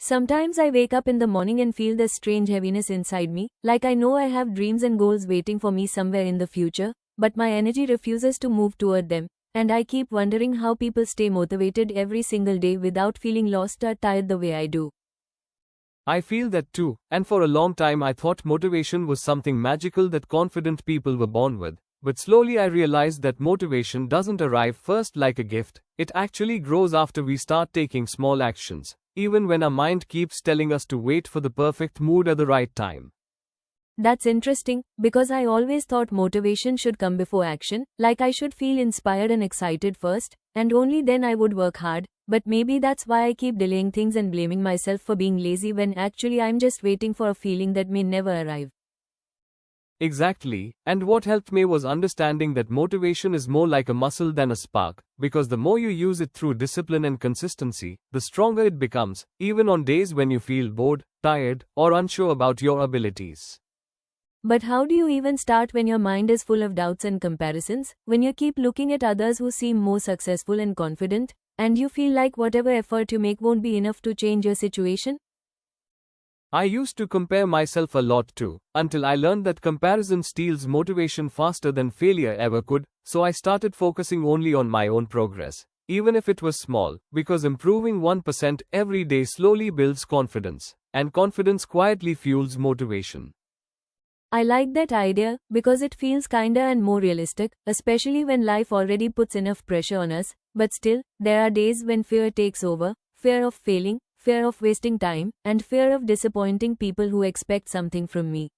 Sometimes I wake up in the morning and feel this strange heaviness inside me, like I know I have dreams and goals waiting for me somewhere in the future, but my energy refuses to move toward them, and I keep wondering how people stay motivated every single day without feeling lost or tired the way I do. I feel that too, and for a long time I thought motivation was something magical that confident people were born with. But slowly I realized that motivation doesn't arrive first like a gift, it actually grows after we start taking small actions, even when our mind keeps telling us to wait for the perfect mood at the right time. That's interesting, because I always thought motivation should come before action, like I should feel inspired and excited first, and only then I would work hard, but maybe that's why I keep delaying things and blaming myself for being lazy when actually I'm just waiting for a feeling that may never arrive. Exactly, and what helped me was understanding that motivation is more like a muscle than a spark, because the more you use it through discipline and consistency, the stronger it becomes, even on days when you feel bored, tired, or unsure about your abilities. But how do you even start when your mind is full of doubts and comparisons, when you keep looking at others who seem more successful and confident, and you feel like whatever effort you make won't be enough to change your situation? I used to compare myself a lot too, until I learned that comparison steals motivation faster than failure ever could, so I started focusing only on my own progress, even if it was small, because improving 1% every day slowly builds confidence, and confidence quietly fuels motivation. I like that idea, because it feels kinder and more realistic, especially when life already puts enough pressure on us, but still, there are days when fear takes over, fear of failing, fear of wasting time, and fear of disappointing people who expect something from me.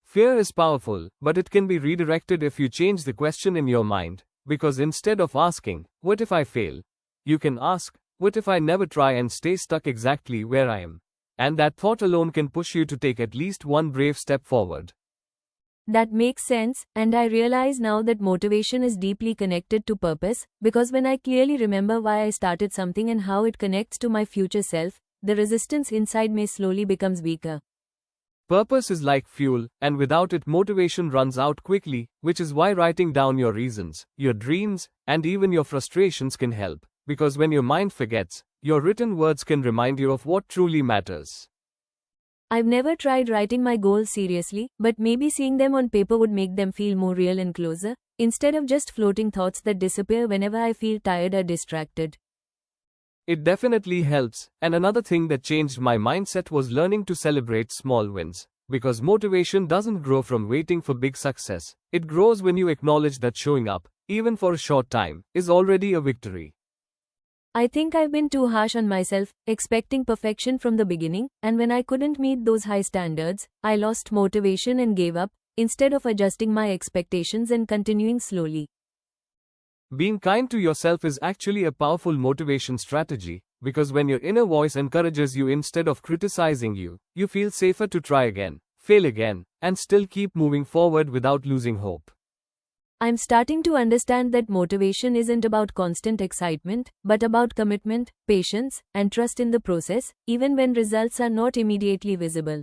Fear is powerful, but it can be redirected if you change the question in your mind, because instead of asking, "What if I fail?" you can ask, "What if I never try and stay stuck exactly where I am?" And that thought alone can push you to take at least one brave step forward. That makes sense, and I realize now that motivation is deeply connected to purpose, because when I clearly remember why I started something and how it connects to my future self, the resistance inside me slowly becomes weaker. Purpose is like fuel, and without it, motivation runs out quickly, which is why writing down your reasons, your dreams, and even your frustrations can help, because when your mind forgets, your written words can remind you of what truly matters. I've never tried writing my goals seriously, but maybe seeing them on paper would make them feel more real and closer, instead of just floating thoughts that disappear whenever I feel tired or distracted. It definitely helps, and another thing that changed my mindset was learning to celebrate small wins. Because motivation doesn't grow from waiting for big success, it grows when you acknowledge that showing up, even for a short time, is already a victory. I think I've been too harsh on myself, expecting perfection from the beginning, and when I couldn't meet those high standards, I lost motivation and gave up, instead of adjusting my expectations and continuing slowly. Being kind to yourself is actually a powerful motivation strategy, because when your inner voice encourages you instead of criticizing you, you feel safer to try again, fail again, and still keep moving forward without losing hope. I'm starting to understand that motivation isn't about constant excitement, but about commitment, patience, and trust in the process, even when results are not immediately visible.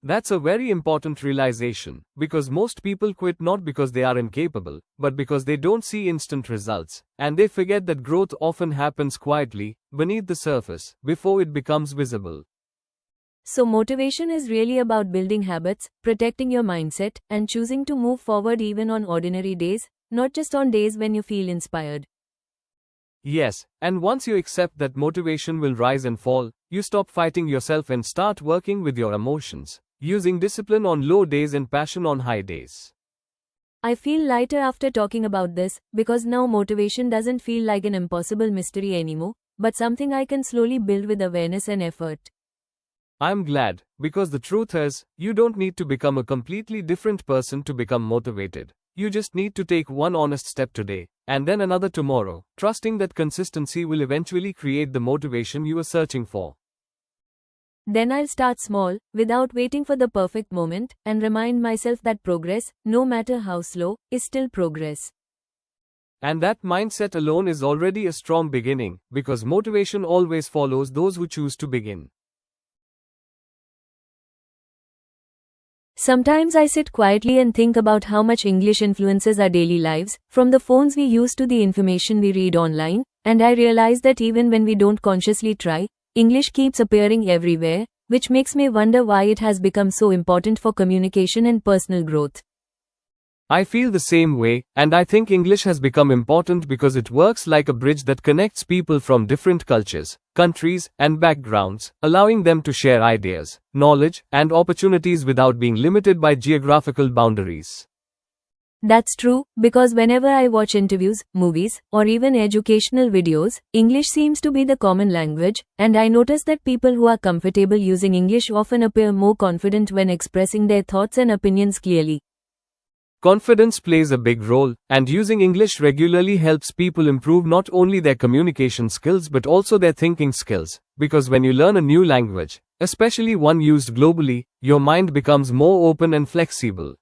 That's a very important realization, because most people quit not because they are incapable, but because they don't see instant results, and they forget that growth often happens quietly, beneath the surface, before it becomes visible. So motivation is really about building habits, protecting your mindset, and choosing to move forward even on ordinary days, not just on days when you feel inspired. Yes, and once you accept that motivation will rise and fall, you stop fighting yourself and start working with your emotions, using discipline on low days and passion on high days. I feel lighter after talking about this, because now motivation doesn't feel like an impossible mystery anymore, but something I can slowly build with awareness and effort. I'm glad, because the truth is, you don't need to become a completely different person to become motivated. You just need to take one honest step today, and then another tomorrow, trusting that consistency will eventually create the motivation you are searching for. Then I'll start small, without waiting for the perfect moment, and remind myself that progress, no matter how slow, is still progress. And that mindset alone is already a strong beginning, because motivation always follows those who choose to begin. Sometimes I sit quietly and think about how much English influences our daily lives, from the phones we use to the information we read online, and I realize that even when we don't consciously try, English keeps appearing everywhere, which makes me wonder why it has become so important for communication and personal growth. I feel the same way, and I think English has become important because it works like a bridge that connects people from different cultures, countries, and backgrounds, allowing them to share ideas, knowledge, and opportunities without being limited by geographical boundaries. That's true, because whenever I watch interviews, movies, or even educational videos, English seems to be the common language, and I notice that people who are comfortable using English often appear more confident when expressing their thoughts and opinions clearly. Confidence plays a big role, and using English regularly helps people improve not only their communication skills but also their thinking skills, because when you learn a new language, especially one used globally, your mind becomes more open and flexible.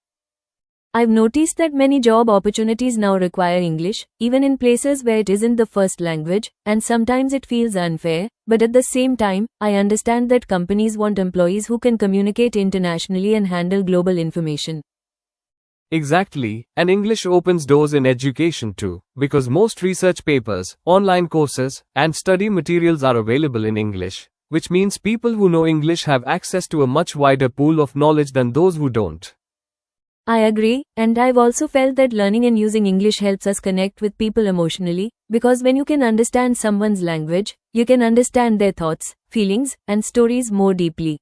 I've noticed that many job opportunities now require English, even in places where it isn't the first language, and sometimes it feels unfair, but at the same time, I understand that companies want employees who can communicate internationally and handle global information. Exactly, and English opens doors in education too, because most research papers, online courses, and study materials are available in English, which means people who know English have access to a much wider pool of knowledge than those who don't. I agree, and I've also felt that learning and using English helps us connect with people emotionally, because when you can understand someone's language, you can understand their thoughts, feelings, and stories more deeply.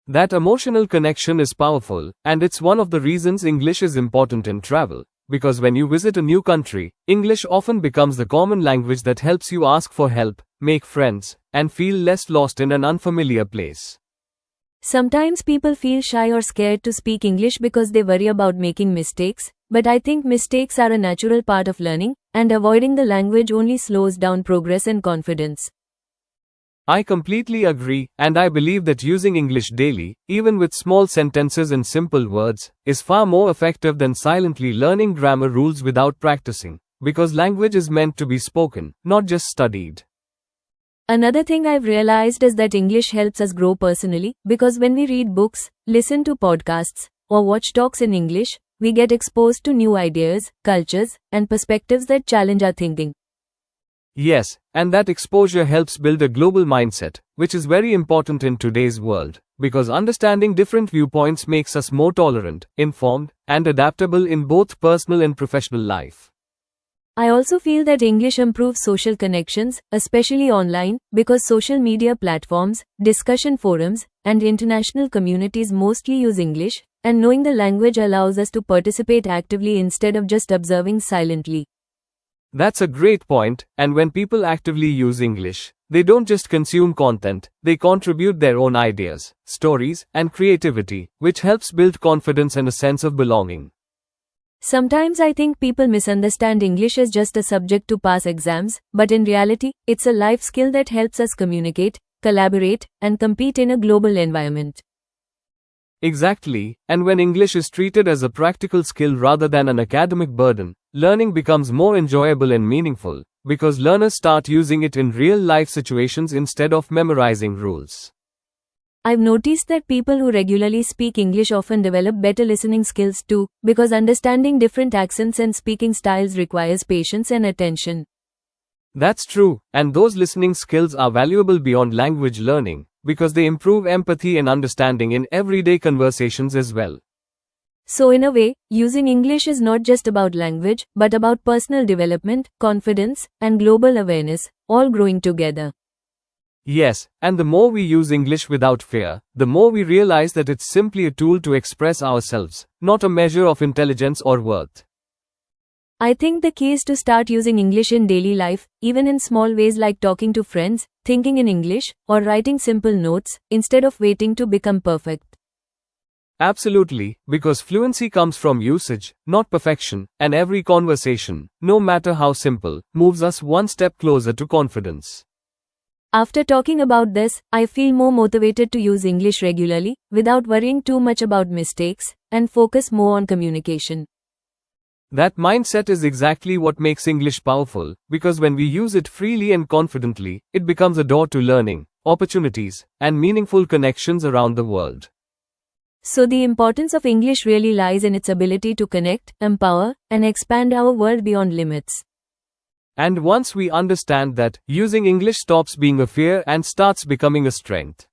That emotional connection is powerful, and it's one of the reasons English is important in travel, because when you visit a new country, English often becomes the common language that helps you ask for help, make friends, and feel less lost in an unfamiliar place. Sometimes people feel shy or scared to speak English because they worry about making mistakes, but I think mistakes are a natural part of learning, and avoiding the language only slows down progress and confidence. I completely agree, and I believe that using English daily, even with small sentences and simple words, is far more effective than silently learning grammar rules without practicing, because language is meant to be spoken, not just studied. Another thing I've realized is that English helps us grow personally, because when we read books, listen to podcasts, or watch talks in English, we get exposed to new ideas, cultures, and perspectives that challenge our thinking. Yes, and that exposure helps build a global mindset, which is very important in today's world, because understanding different viewpoints makes us more tolerant, informed, and adaptable in both personal and professional life. I also feel that English improves social connections, especially online, because social media platforms, discussion forums, and international communities mostly use English, and knowing the language allows us to participate actively instead of just observing silently. That's a great point, and when people actively use English, they don't just consume content, they contribute their own ideas, stories, and creativity, which helps build confidence and a sense of belonging. Sometimes I think people misunderstand English as just a subject to pass exams, but in reality, it's a life skill that helps us communicate, collaborate, and compete in a global environment. Exactly, and when English is treated as a practical skill rather than an academic burden, learning becomes more enjoyable and meaningful, because learners start using it in real-life situations instead of memorizing rules. I've noticed that people who regularly speak English often develop better listening skills too, because understanding different accents and speaking styles requires patience and attention. That's true, and those listening skills are valuable beyond language learning, because they improve empathy and understanding in everyday conversations as well. So in a way, using English is not just about language, but about personal development, confidence, and global awareness, all growing together. Yes, and the more we use English without fear, the more we realize that it's simply a tool to express ourselves, not a measure of intelligence or worth. I think the key is to start using English in daily life, even in small ways like talking to friends, thinking in English, or writing simple notes, instead of waiting to become perfect. Absolutely, because fluency comes from usage, not perfection, and every conversation, no matter how simple, moves us one step closer to confidence. After talking about this, I feel more motivated to use English regularly, without worrying too much about mistakes, and focus more on communication. That mindset is exactly what makes English powerful, because when we use it freely and confidently, it becomes a door to learning, opportunities, and meaningful connections around the world. So the importance of English really lies in its ability to connect, empower, and expand our world beyond limits. And once we understand that, using English stops being a fear and starts becoming a strength.